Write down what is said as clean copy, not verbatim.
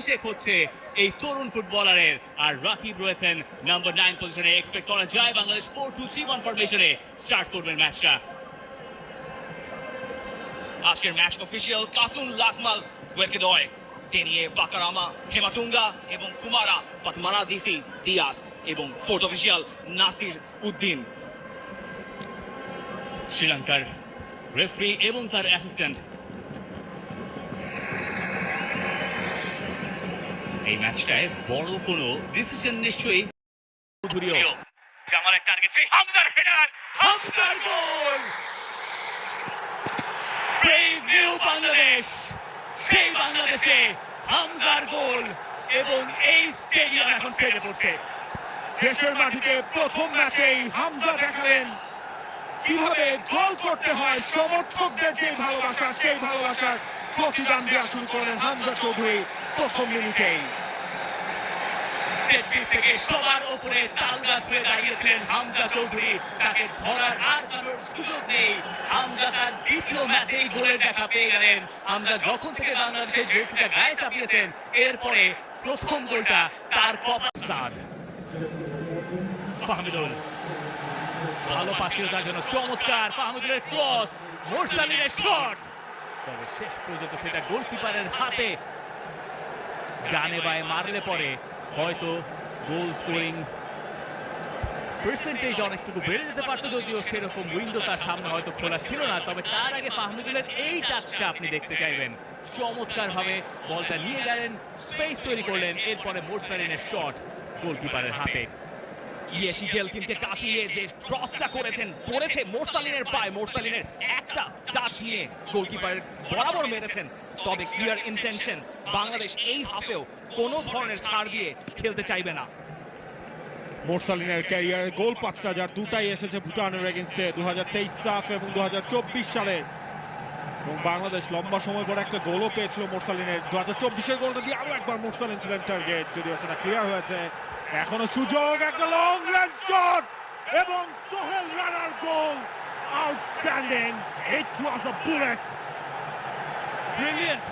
অভিষেক হচ্ছে এই তরুণ ফুটবলারের। আর রাকিব রয়েছেন নাম্বার 9 পজিশনে। এক্সপেক্ট করা যায় বাংলাদেশ 4-2-3-1 ফরমেশনে স্টার্ট করবেন ম্যাচটা। আজকের ম্যাচ অফিসিয়াল কাসুন লাকমাল ওয়েরকেদয়, তেনিয়ে বাকারামা, হেমাতুঙ্গা এবং কুমারা পাতমারা দিসি দিয়াস এবং ফোর্থ অফিসিয়াল নাসির উদ্দিন। শ্রীলঙ্কার রেফারি এবং তার অ্যাসিস্ট্যান্ট। এই ম্যাচটায় বড় কোনো ডিসিশন নিশ্চয়ই জামালের টার্গেট, সেই হামজার হেডার, হামজার গোল। ব্রেভ নিউ বাংলাদেশ, সেই বাংলাদেশে হামজার গোল এবং এই স্টেডিয়াম এখন ফেটে পড়ছে। দেশের মাটিতে প্রথম ম্যাচেই হামজা দেখালেন কিভাবে গোল করতে হয়। সমর্থকদের যে ভালোবাসা, সেই ভালোবাসার প্রতিদান দেওয়া শুরু করেন হামজা চৌধুরী প্রথম মিনিটেই। সেট পিস থেকে সবার উপরে তালগাছ হয়ে দাঁড়িয়েছিলেন হামজা চৌধুরী। তাকে ধরার আর কারোর সুযোগ নেই। হামজা তার দ্বিতীয় ম্যাচেই গোলের দেখা পেয়ে গেলেন। হামজা যখন থেকে বাংলাদেশের জার্সিটা গায়ে চাপিয়েছেন, এরপরে প্রথম গোলটা তার কপাল। ফাহমিদুল ভালো পাস ছিল তার জন্য, চমৎকার ফাহমিদুলের ক্রস, মোরসালিনের শট, তবে শেষ পর্যন্ত সেটা গোলকিপারের হাতে। ডানে বায়ে মারলে পরে হয়তো গোল স্কোরিং পার্সেন্টেজ অনেকটুকু বেড়ে যেতে পারতো, যদিও সেরকম উইন্ডো তার সামনে হয়তো খোলা ছিল না। তবে তার আগে ফাহমিদুলের এই টাচটা আপনি দেখতে চাইবেন। চমৎকার ভাবে বলটা নিয়ে গেলেন, স্পেস তৈরি করলেন, এরপরে মোরসালিনের শট গোলকিপারের হাতে। ইয়েশি গেলকিনকে কাটিয়ে যে ক্রসটা করেছেন, পড়েছে মোরসালিনের পায়ে। মোরসালিনের একটা টাচ নিয়ে গোলকিপার বরাবর মেরেছেন। তবে ক্লিয়ার ইন্টেনশন, বাংলাদেশ এই হাফেও কোনো ধরনের ছাড় দিয়ে খেলতে চাইবে না। মোরসালিনের ক্যারিয়ারের গোল 5টা, যার দুটাই এসেছে ভুটানের এগেইনস্টে 2023 সাফ এবং 2024 সালে। এবং বাংলাদেশ লম্বা সময় পর একটা গোলও পেয়েছিল মোরসালিনের। 2024-এর গোলটা দিয়ে আরো একবার মোরসালিন ছিলেন টার্গেট, যদিও সেটা ক্লিয়ার হয়েছে। এখনো সুযোগ, একটা লং রেঞ্জ শট এবং সোহেল রানার গোল। আউটস্ট্যান্ডিং, ইট ওয়াজ আ বুলেট। ব্রিলিয়েন্ট